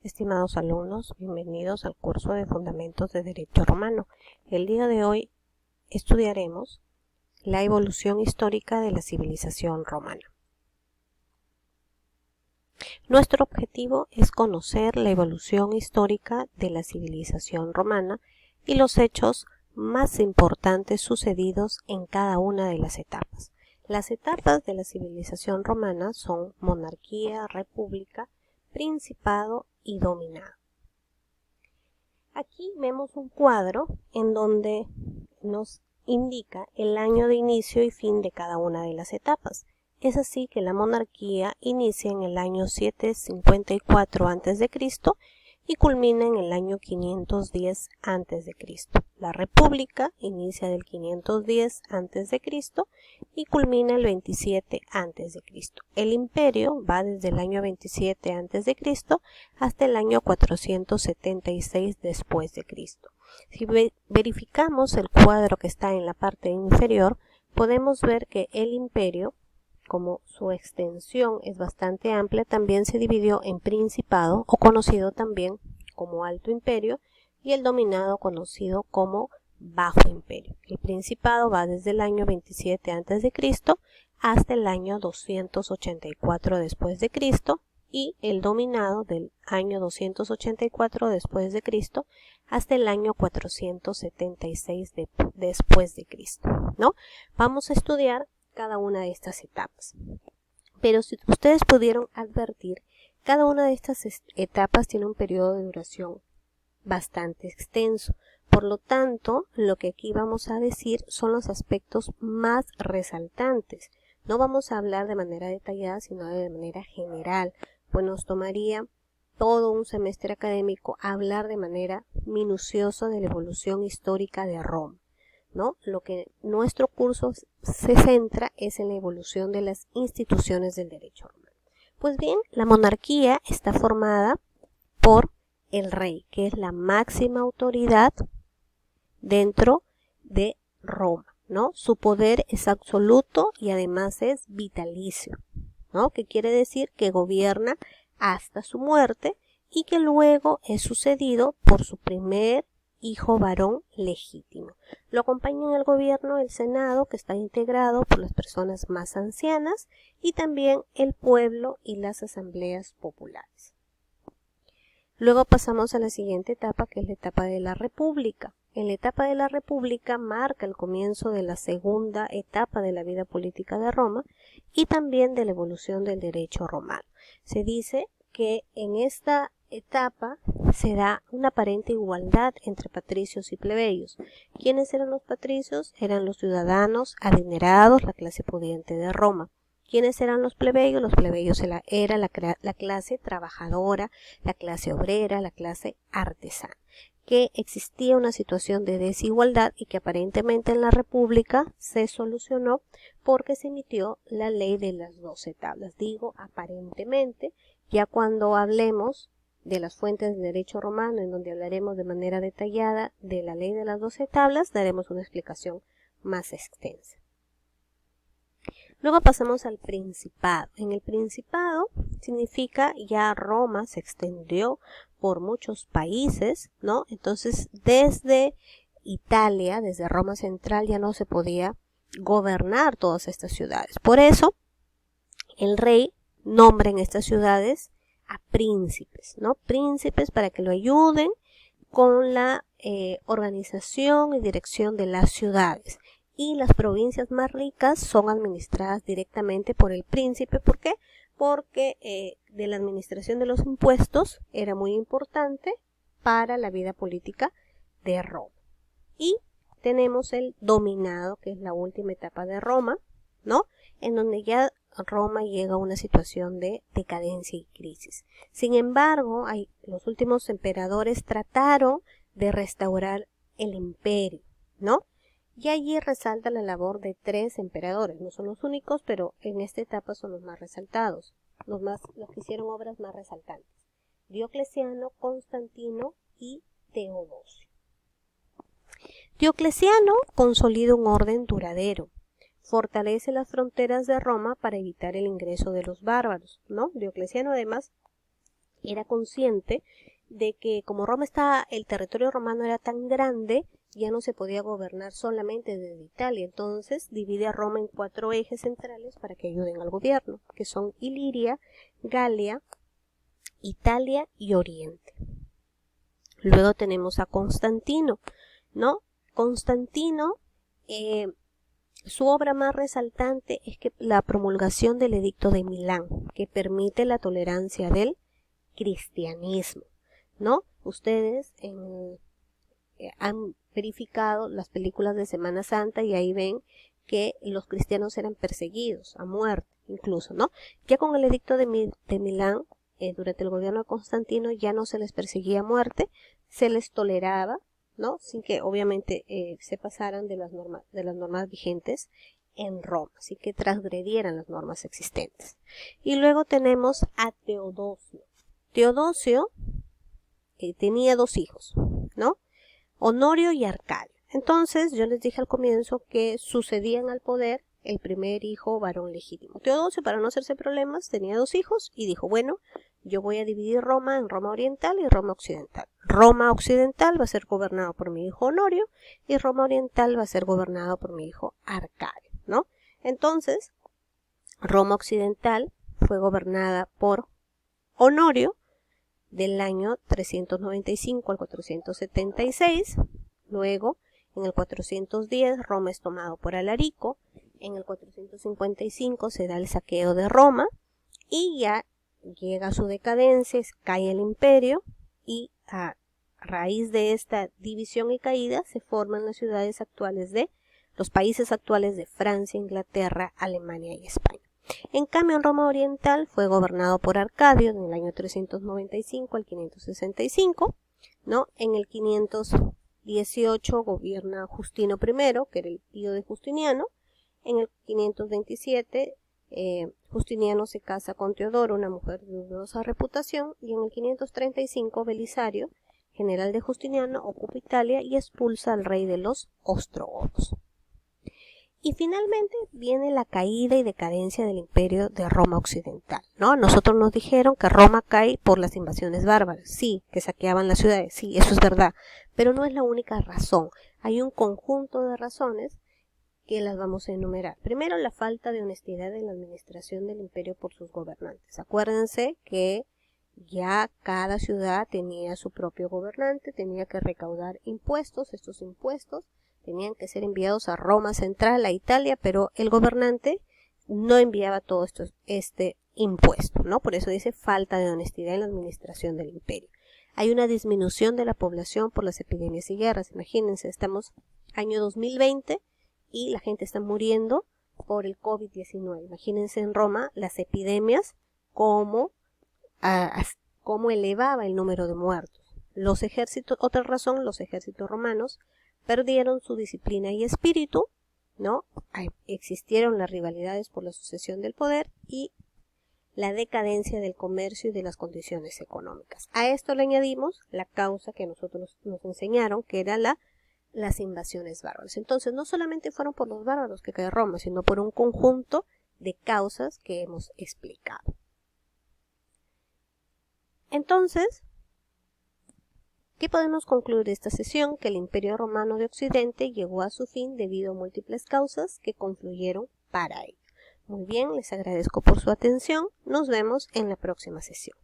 Estimados alumnos, bienvenidos al curso de Fundamentos de Derecho Romano. El día de hoy estudiaremos la evolución histórica de la civilización romana. Nuestro objetivo es conocer la evolución histórica de la civilización romana y los hechos más importantes sucedidos en cada una de las etapas. Las etapas de la civilización romana son monarquía, república, principado y dominado. Aquí vemos un cuadro en donde nos indica el año de inicio y fin de cada una de las etapas. Es así que la monarquía inicia en el año 754 a.C. y culmina en el año 510 a.C. La república inicia del 510 a.C. y culmina el 27 a.C. El imperio va desde el año 27 a.C. hasta el año 476 después de Cristo. Si verificamos el cuadro que está en la parte inferior, podemos ver que el imperio, como su extensión es bastante amplia, también se dividió en principado, o conocido también como Alto Imperio, y el dominado, conocido como Bajo Imperio. El principado va desde el año 27 a.C. hasta el año 284 después de Cristo, y el dominado del año 284 después de Cristo hasta el año 476 después de Cristo, ¿no? Vamos a estudiar cada una de estas etapas. Pero si ustedes pudieron advertir, cada una de estas etapas tiene un periodo de duración bastante extenso. Por lo tanto, lo que aquí vamos a decir son los aspectos más resaltantes. No vamos a hablar de manera detallada, sino de manera general, pues nos tomaría todo un semestre académico hablar de manera minuciosa de la evolución histórica de Roma, ¿no? Lo que nuestro curso se centra es en la evolución de las instituciones del derecho romano. Pues bien, la monarquía está formada por el rey, que es la máxima autoridad dentro de Roma, ¿no? Su poder es absoluto y además es vitalicio, ¿no? Que quiere decir que gobierna hasta su muerte y que luego es sucedido por su primer hijo varón legítimo. Lo acompaña en el gobierno el Senado, que está integrado por las personas más ancianas, y también el pueblo y las asambleas populares. Luego pasamos a la siguiente etapa, que es la etapa de la República. En la etapa de la República marca el comienzo de la segunda etapa de la vida política de Roma y también de la evolución del derecho romano. Se dice que en esta etapa se da una aparente igualdad entre patricios y plebeyos. ¿Quiénes eran los patricios? Eran los ciudadanos adinerados, la clase pudiente de Roma. ¿Quiénes eran los plebeyos? Los plebeyos era la clase trabajadora, la clase obrera, la clase artesana. Que existía una situación de desigualdad y que aparentemente en la República se solucionó porque se emitió la ley de las 12 tablas. Digo aparentemente, ya cuando hablemos de las fuentes de derecho romano, en donde hablaremos de manera detallada de la ley de las 12 tablas, daremos una explicación más extensa. Luego pasamos al Principado. En el Principado significa ya Roma se extendió por muchos países, ¿no? Entonces, desde Italia, desde Roma central, ya no se podía gobernar todas estas ciudades. Por eso, el rey nombra en estas ciudades a príncipes, ¿no? Príncipes para que lo ayuden con la organización y dirección de las ciudades. Y las provincias más ricas son administradas directamente por el príncipe. ¿Por qué? Porque de la administración de los impuestos era muy importante para la vida política de Roma. Y tenemos el dominado, que es la última etapa de Roma, ¿no? En donde ya Roma llega a una situación de decadencia y crisis. Sin embargo, los últimos emperadores trataron de restaurar el imperio, ¿no? Y allí resalta la labor de 3 emperadores. No son los únicos, pero en esta etapa son los más resaltados, los que hicieron obras más resaltantes: Diocleciano, Constantino y Teodosio. Diocleciano consolida un orden duradero, fortalece las fronteras de Roma para evitar el ingreso de los bárbaros, ¿no? Diocleciano además era consciente de que como el territorio romano era tan grande, ya no se podía gobernar solamente desde Italia. Entonces divide a Roma en 4 ejes centrales para que ayuden al gobierno, que son Iliria, Galia, Italia y Oriente. Luego tenemos a Constantino, ¿no? Constantino, su obra más resaltante es que la promulgación del Edicto de Milán, que permite la tolerancia del cristianismo, ¿no? Ustedes han verificado las películas de Semana Santa y ahí ven que los cristianos eran perseguidos a muerte, incluso, ¿no? Ya con el Edicto de Milán, durante el gobierno de Constantino, ya no se les perseguía a muerte, se les toleraba, ¿no? Sin que obviamente se pasaran de las normas vigentes en Roma, así que transgredieran las normas existentes. Y luego tenemos a Teodosio. Teodosio tenía 2 hijos, ¿no? Honorio y Arcadio. Entonces, yo les dije al comienzo que sucedían al poder el primer hijo varón legítimo. Teodosio, para no hacerse problemas, tenía 2 hijos y dijo, bueno, yo voy a dividir Roma en Roma Oriental y Roma Occidental. Roma Occidental va a ser gobernado por mi hijo Honorio y Roma Oriental va a ser gobernado por mi hijo Arcadio, ¿no? Entonces, Roma Occidental fue gobernada por Honorio del año 395 al 476. Luego, en el 410, Roma es tomado por Alarico. En el 455 se da el saqueo de Roma y ya llega a su decadencia, cae el imperio y a raíz de esta división y caída se forman las ciudades actuales los países actuales de Francia, Inglaterra, Alemania y España. En cambio, en Roma Oriental fue gobernado por Arcadio en el año 395 al 565, ¿no? En el 518 gobierna Justino I, que era el tío de Justiniano. En el 527 Justiniano se casa con Teodoro, una mujer de dudosa reputación, y en el 535 Belisario, general de Justiniano, ocupa Italia y expulsa al rey de los ostrogodos. Y finalmente viene la caída y decadencia del imperio de Roma Occidental, ¿no? Nosotros nos dijeron que Roma cae por las invasiones bárbaras, sí, que saqueaban las ciudades, sí, eso es verdad, pero no es la única razón. Hay un conjunto de razones que las vamos a enumerar. Primero, la falta de honestidad en la administración del imperio por sus gobernantes. Acuérdense que ya cada ciudad tenía su propio gobernante, tenía que recaudar impuestos, estos impuestos tenían que ser enviados a Roma Central, a Italia, pero el gobernante no enviaba todo este impuesto, ¿no? Por eso dice falta de honestidad en la administración del imperio. Hay una disminución de la población por las epidemias y guerras. Imagínense, estamos año 2020 y la gente está muriendo por el COVID-19. Imagínense en Roma las epidemias, cómo elevaba el número de muertos. Los ejércitos, otra razón, los ejércitos romanos perdieron su disciplina y espíritu, ¿no? Existieron las rivalidades por la sucesión del poder y la decadencia del comercio y de las condiciones económicas. A esto le añadimos la causa que nosotros nos enseñaron, que era las invasiones bárbaras. Entonces, no solamente fueron por los bárbaros que cayó Roma, sino por un conjunto de causas que hemos explicado. Entonces, ¿qué podemos concluir de esta sesión? Que el Imperio Romano de Occidente llegó a su fin debido a múltiples causas que confluyeron para ello. Muy bien, les agradezco por su atención. Nos vemos en la próxima sesión.